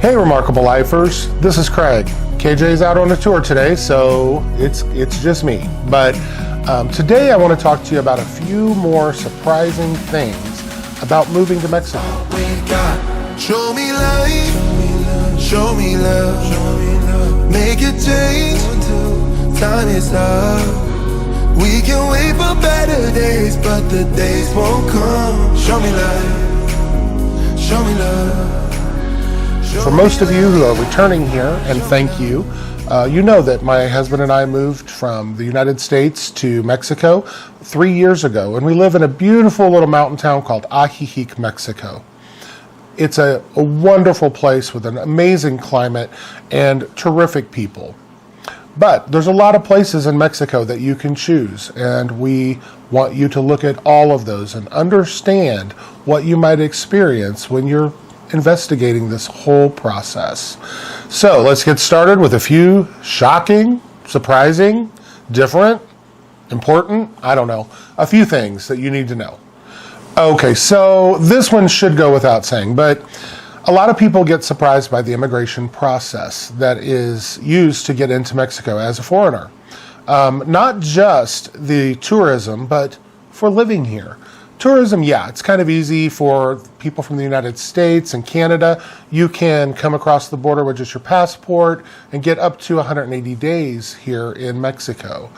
Hey Remarkable Lifers, this is Craig. KJ's out on a tour today, so it's just me. But today I want to talk to you about a few more surprising things about moving to Mexico. Show me light, show me love, make it change, time is up. We can wait for better days, but the days won't come. Show me light, show me love. For most of you who are returning here, and thank you, you know that my husband and I moved from the United States to Mexico 3 years ago, and we live in a beautiful little mountain town called Ajijic, Mexico. It's a wonderful place with an amazing climate and terrific people. But there's a lot of places in Mexico that you can choose, and we want you to look at all of those and understand what you might experience when you're investigating this whole process. So let's get started with a few shocking, surprising, different, important, I don't know, a few things that you need to know. Okay, so this one should go without saying, but a lot of people get surprised by the immigration process that is used to get into Mexico as a foreigner. Not just the tourism, but for living here. Tourism, yeah, it's kind of easy for people from the United States and Canada. You can come across the border with just your passport and get up to 180 days here in Mexico.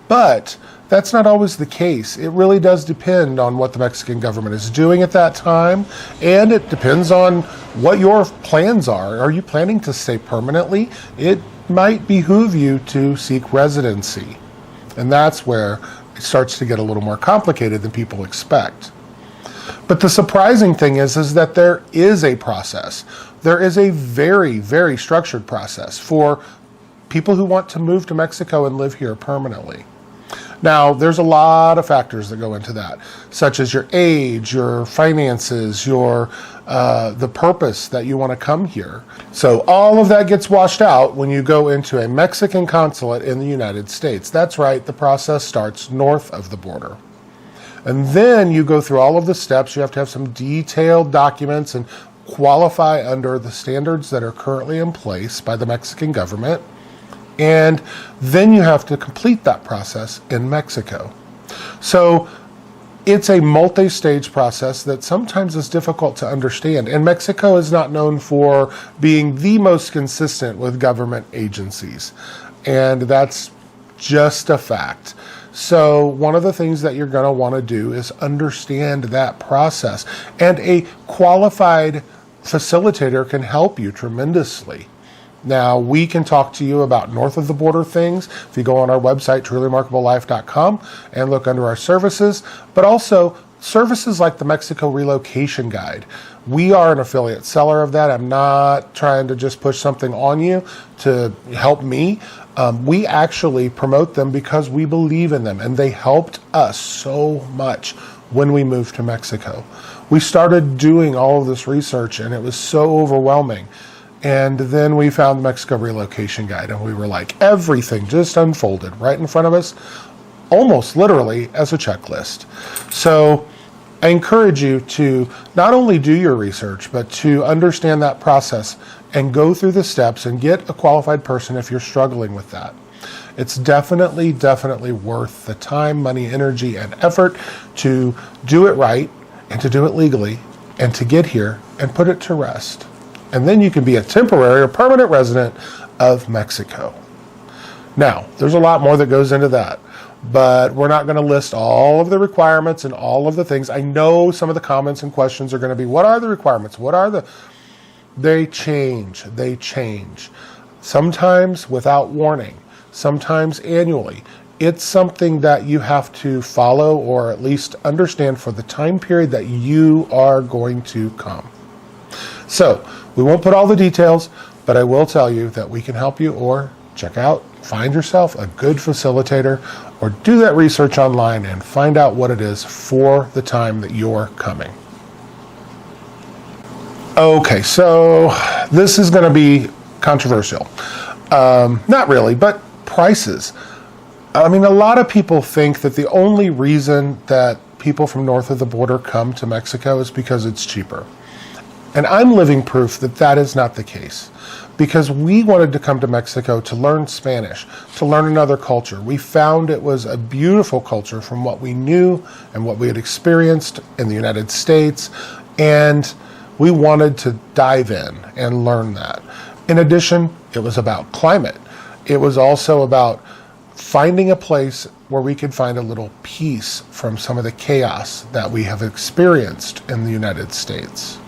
But that's not always the case. It really does depend on what the Mexican government is doing at that time, and it depends on what your plans are. Are you planning to stay permanently? It might behoove you to seek residency, and that's where it starts to get a little more complicated than people expect. But the surprising thing is that there is a process. There is a very, very structured process for people who want to move to Mexico and live here permanently. Now, there's a lot of factors that go into that, such as your age, your finances, the purpose that you want to come here. So all of that gets washed out when you go into a Mexican consulate in the United States. That's right, the process starts north of the border. And then you go through all of the steps. You have to have some detailed documents and qualify under the standards that are currently in place by the Mexican government. And then you have to complete that process in Mexico. So it's a multi-stage process that sometimes is difficult to understand. And Mexico is not known for being the most consistent with government agencies. And that's just a fact. So one of the things that you're going to want to do is understand that process. And a qualified facilitator can help you tremendously. Now, we can talk to you about north of the border things if you go on our website, trulyremarkablelife.com, and look under our services, but also services like the Mexico Relocation Guide. We are an affiliate seller of that. I'm not trying to just push something on you to help me. We actually promote them because we believe in them, and they helped us so much when we moved to Mexico. We started doing all of this research, and it was so overwhelming. And then we found the Mexico Relocation Guide, and we were like, everything just unfolded right in front of us, almost literally as a checklist. So I encourage you to not only do your research, but to understand that process and go through the steps and get a qualified person if you're struggling with that. It's definitely worth the time, money, energy, and effort to do it right and to do it legally and to get here and put it to rest. And then you can be a temporary or permanent resident of Mexico. Now, there's a lot more that goes into that, but we're not going to list all of the requirements and all of the things. I know some of the comments and questions are going to be, what are the requirements? They change. Sometimes without warning, sometimes annually. It's something that you have to follow or at least understand for the time period that you are going to come. So, we won't put all the details, but I will tell you that we can help you or find yourself a good facilitator or do that research online and find out what it is for the time that you're coming. Okay, so this is going to be controversial. Not really, but prices. I mean, a lot of people think that the only reason that people from north of the border come to Mexico is because it's cheaper. And I'm living proof that that is not the case, because we wanted to come to Mexico to learn Spanish, to learn another culture. We found it was a beautiful culture from what we knew and what we had experienced in the United States, and we wanted to dive in and learn that. In addition, it was about climate. It was also about finding a place where we could find a little peace from some of the chaos that we have experienced in the United States.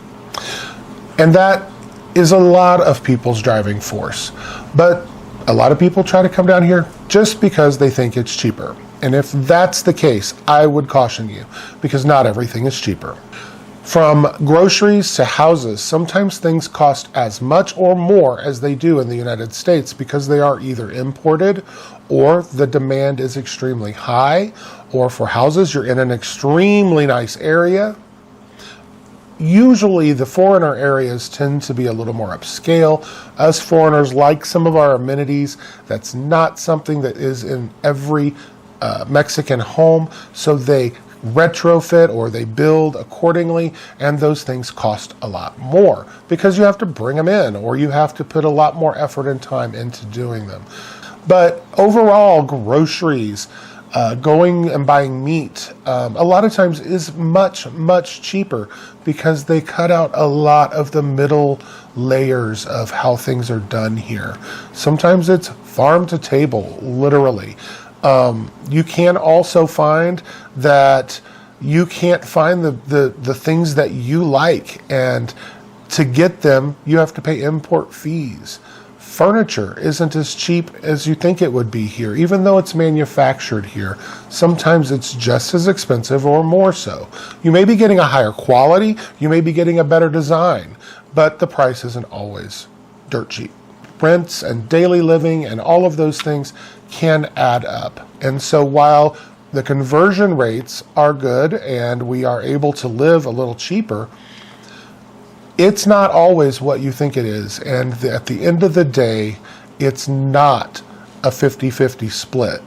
And that is a lot of people's driving force. But a lot of people try to come down here just because they think it's cheaper. And if that's the case, I would caution you, because not everything is cheaper. From groceries to houses, sometimes things cost as much or more as they do in the United States because they are either imported or the demand is extremely high, or for houses, you're in an extremely nice area. Usually the foreigner areas tend to be a little more upscale. Us foreigners like some of our amenities. That's not something that is in every Mexican home, so they retrofit or they build accordingly, and those things cost a lot more because you have to bring them in or you have to put a lot more effort and time into doing them. But overall, groceries, going and buying meat, a lot of times is much, much cheaper because they cut out a lot of the middle layers of how things are done here. Sometimes it's farm to table, literally. You can also find that you can't find the things that you like, and to get them, you have to pay import fees. Furniture isn't as cheap as you think it would be here, even though it's manufactured here. Sometimes it's just as expensive or more so. You may be getting a higher quality, you may be getting a better design, but the price isn't always dirt cheap. Rents and daily living and all of those things can add up. And so while the conversion rates are good and we are able to live a little cheaper, it's not always what you think it is. And at the end of the day, it's not a 50-50 split.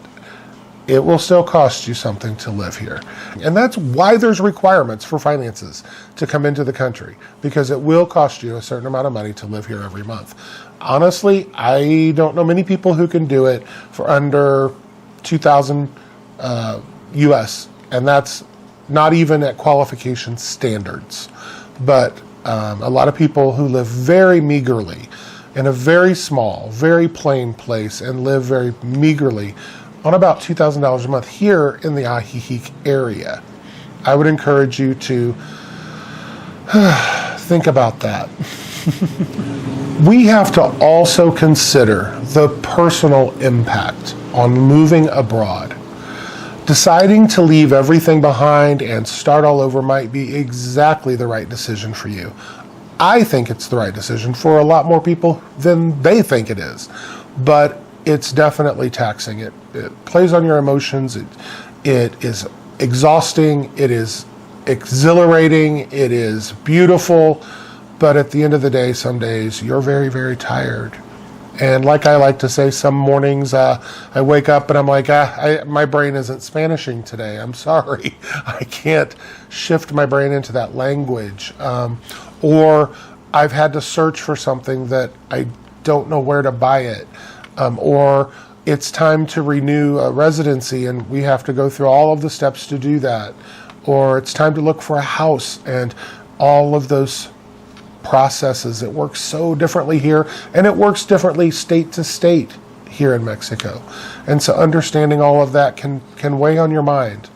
It will still cost you something to live here. And that's why there's requirements for finances to come into the country, because it will cost you a certain amount of money to live here every month. Honestly, I don't know many people who can do it for under 2,000 US, and that's not even at qualification standards. But a lot of people who live very meagerly in a very small, very plain place and live very meagerly on about $2,000 a month here in the Ajijic area. I would encourage you to think about that. We have to also consider the personal impact on moving abroad. Deciding to leave everything behind and start all over might be exactly the right decision for you. I think it's the right decision for a lot more people than they think it is, but it's definitely taxing. It plays on your emotions. It is exhausting. It is exhilarating. It is beautiful. But at the end of the day, some days you're very, very tired. And like I like to say, some mornings I wake up and I'm like, my brain isn't Spanishing today. I'm sorry. I can't shift my brain into that language. Or I've had to search for something that I don't know where to buy it. Or it's time to renew a residency and we have to go through all of the steps to do that. Or it's time to look for a house and all of those processes. It works so differently here, and it works differently state to state here in Mexico. And so understanding all of that can weigh on your mind.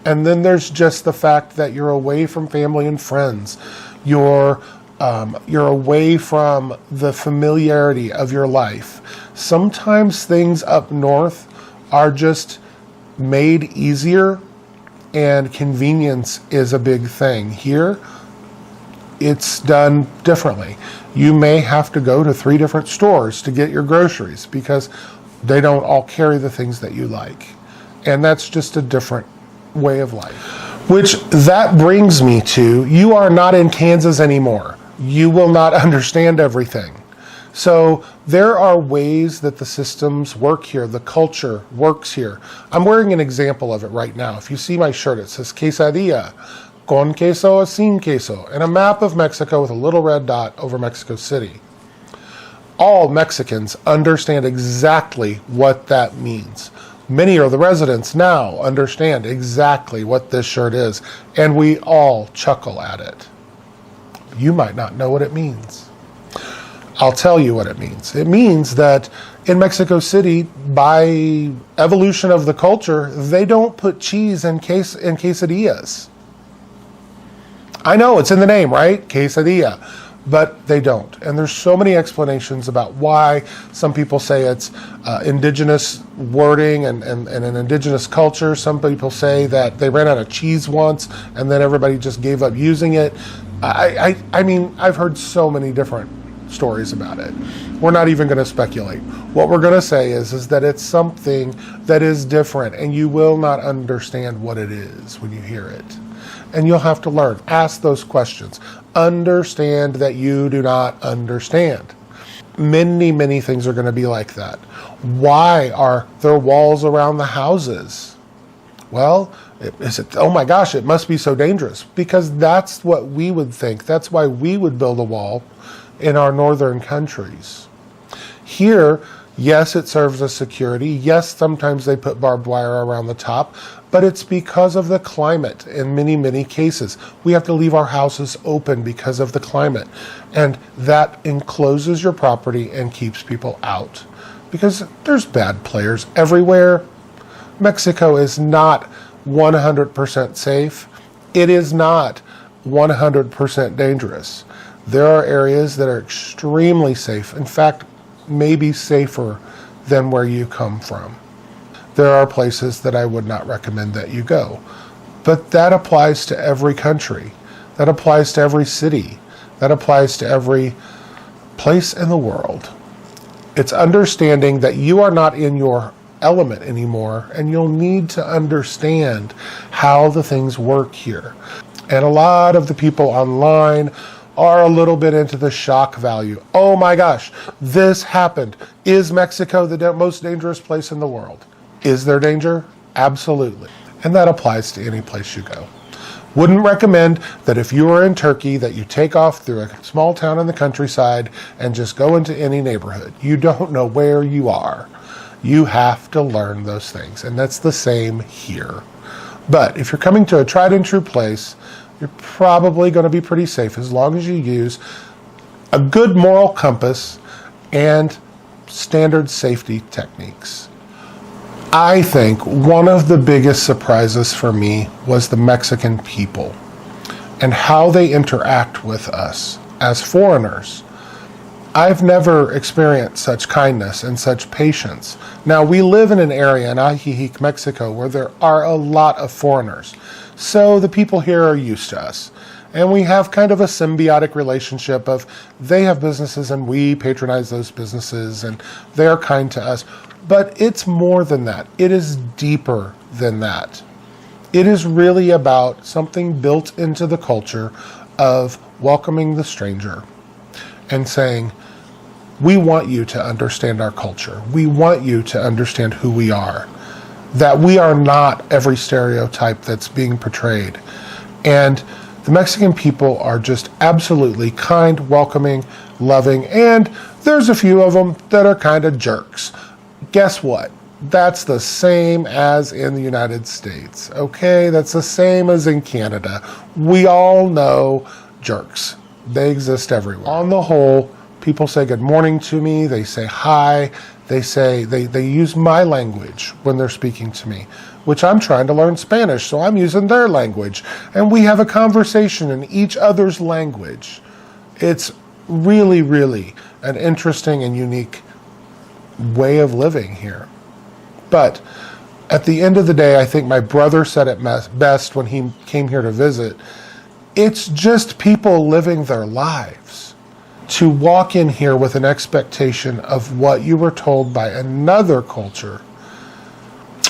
And then there's just the fact that you're away from family and friends. You're away from the familiarity of your life. Sometimes things up north are just made easier, and convenience is a big thing. Here, it's done differently. You may have to go to 3 different stores to get your groceries because they don't all carry the things that you like. And that's just a different way of life. Which that brings me to, you are not in Kansas anymore. You will not understand everything. So there are ways that the systems work here, the culture works here. I'm wearing an example of it right now. If you see my shirt, it says quesadilla. con queso or sin queso, and a map of Mexico with a little red dot over Mexico City. All Mexicans understand exactly what that means. Many of the residents now understand exactly what this shirt is, and we all chuckle at it. You might not know what it means. I'll tell you what it means. It means that in Mexico City, by evolution of the culture, they don't put cheese in quesadillas. I know, it's in the name, right? Quesadilla. But they don't. And there's so many explanations about why. Some people say it's indigenous wording and an indigenous culture. Some people say that they ran out of cheese once and then everybody just gave up using it. I mean, I've heard so many different stories about it. We're not even going to speculate. What we're going to say is that it's something that is different, and you will not understand what it is when you hear it. And you'll have to learn. Ask those questions. Understand that you do not understand. Many, many things are going to be like that. Why are there walls around the houses? Well, oh my gosh, it must be so dangerous. Because that's what we would think. That's why we would build a wall in our northern countries. Here, yes, it serves as security. Yes, sometimes they put barbed wire around the top, but it's because of the climate in many, many cases. We have to leave our houses open because of the climate. And that encloses your property and keeps people out. Because there's bad players everywhere. Mexico is not 100% safe. It is not 100% dangerous. There are areas that are extremely safe. In fact, maybe safer than where you come from. There are places that I would not recommend that you go. But that applies to every country. That applies to every city. That applies to every place in the world. It's understanding that you are not in your element anymore, and you'll need to understand how the things work here. And a lot of the people online are a little bit into the shock value. Oh my gosh, this happened. Is Mexico the most dangerous place in the world? Is there danger? Absolutely. And that applies to any place you go. Wouldn't recommend that if you are in Turkey that you take off through a small town in the countryside and just go into any neighborhood. You don't know where you are. You have to learn those things. And that's the same here. But if you're coming to a tried and true place, you're probably going to be pretty safe as long as you use a good moral compass and standard safety techniques. I think one of the biggest surprises for me was the Mexican people and how they interact with us as foreigners. I've never experienced such kindness and such patience. Now, we live in an area in Ajijic, Mexico, where there are a lot of foreigners. So the people here are used to us. And we have kind of a symbiotic relationship of they have businesses and we patronize those businesses and they're kind to us. But it's more than that. It is deeper than that. It is really about something built into the culture of welcoming the stranger and saying, we want you to understand our culture. We want you to understand who we are. That we are not every stereotype that's being portrayed. And the Mexican people are just absolutely kind, welcoming, loving, and there's a few of them that are kind of jerks. Guess what? That's the same as in the United States, okay? That's the same as in Canada. We all know jerks. They exist everywhere. On the whole, people say good morning to me, they say hi, they use my language when they're speaking to me, which I'm trying to learn Spanish, so I'm using their language. And we have a conversation in each other's language. It's really, really an interesting and unique way of living here. But at the end of the day, I think my brother said it best when he came here to visit. It's just people living their lives. To walk in here with an expectation of what you were told by another culture,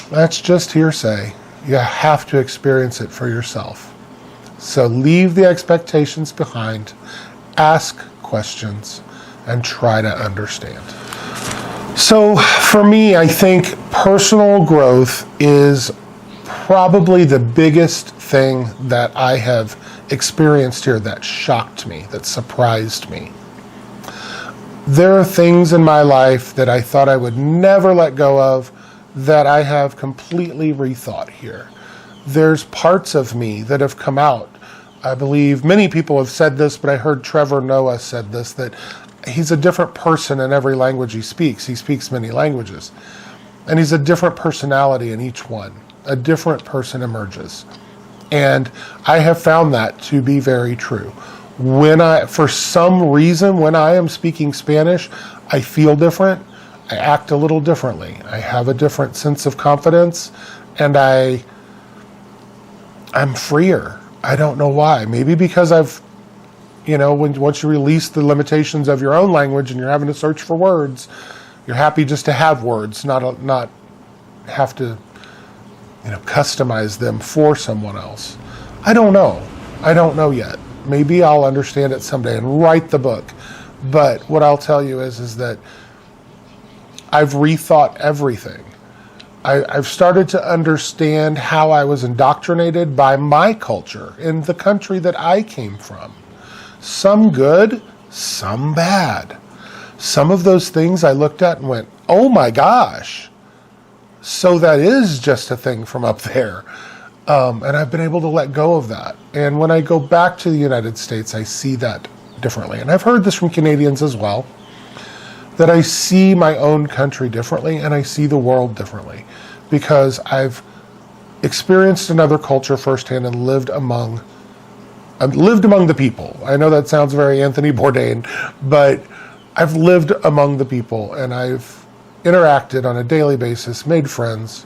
that's just hearsay. You have to experience it for yourself. So leave the expectations behind, ask questions, and try to understand. So for me, I think personal growth is probably the biggest everything that I have experienced here that shocked me, that surprised me. There are things in my life that I thought I would never let go of that I have completely rethought here. There's parts of me that have come out. I believe many people have said this, but I heard Trevor Noah said this, that he's a different person in every language he speaks. He speaks many languages. And he's a different personality in each one. A different person emerges. And I have found that to be very true. For some reason, when I am speaking Spanish, I feel different. I act a little differently. I have a different sense of confidence, and I'm freer. I don't know why. Maybe because once you release the limitations of your own language and you're having to search for words, you're happy just to have words, not have to, customize them for someone else. I don't know. I don't know yet. Maybe I'll understand it someday and write the book. But what I'll tell you is that I've rethought everything. I've started to understand how I was indoctrinated by my culture in the country that I came from. Some good, some bad. Some of those things I looked at and went, oh my gosh, so that is just a thing from up there. And I've been able to let go of that. And when I go back to the United States, I see that differently. And I've heard this from Canadians as well, that I see my own country differently and I see the world differently because I've experienced another culture firsthand and lived among the people. I know that sounds very Anthony Bourdain, but I've lived among the people and I've interacted on a daily basis, made friends.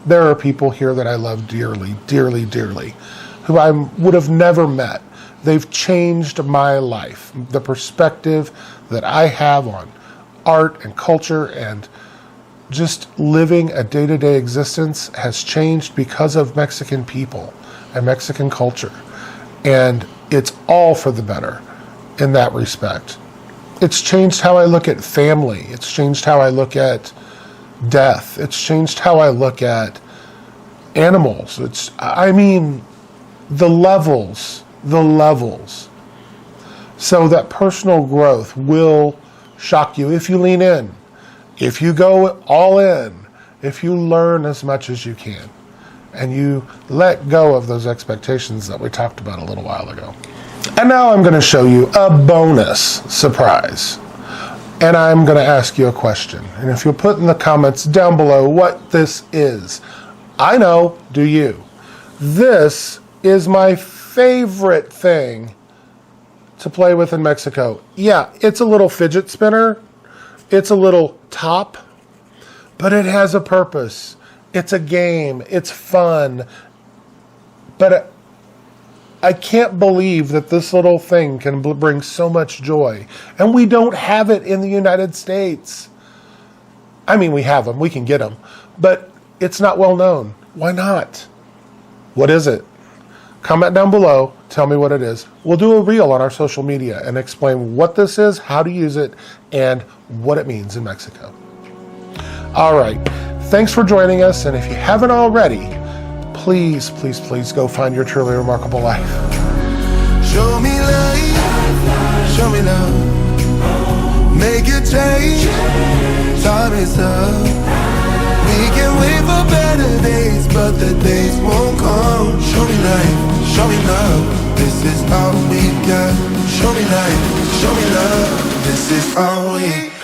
There are people here that I love dearly, dearly, dearly, who I would have never met. They've changed my life. The perspective that I have on art and culture and just living a day-to-day existence has changed because of Mexican people and Mexican culture. And it's all for the better in that respect. It's changed how I look at family. It's changed how I look at death. It's changed how I look at animals. The levels. So that personal growth will shock you if you lean in, if you go all in, if you learn as much as you can, and you let go of those expectations that we talked about a little while ago. And now I'm going to show you a bonus surprise. And I'm going to ask you a question. And if you'll put in the comments down below what this is. I know, do you? This is my favorite thing to play with in Mexico. Yeah, it's a little fidget spinner. It's a little top, but it has a purpose. It's a game. It's fun. But I can't believe that this little thing can bring so much joy. And we don't have it in the United States. I mean, we have them. We can get them. But it's not well known. Why not? What is it? Comment down below. Tell me what it is. We'll do a reel on our social media and explain what this is, how to use it, and what it means in Mexico. All right. Thanks for joining us. And if you haven't already, please, please, please go find your truly remarkable life. Show me light, show me love. Make it change, time is up. We can wait for better days, but the days won't come. Show me light, show me love. This is all we got. Show me light, show me love. This is all we got.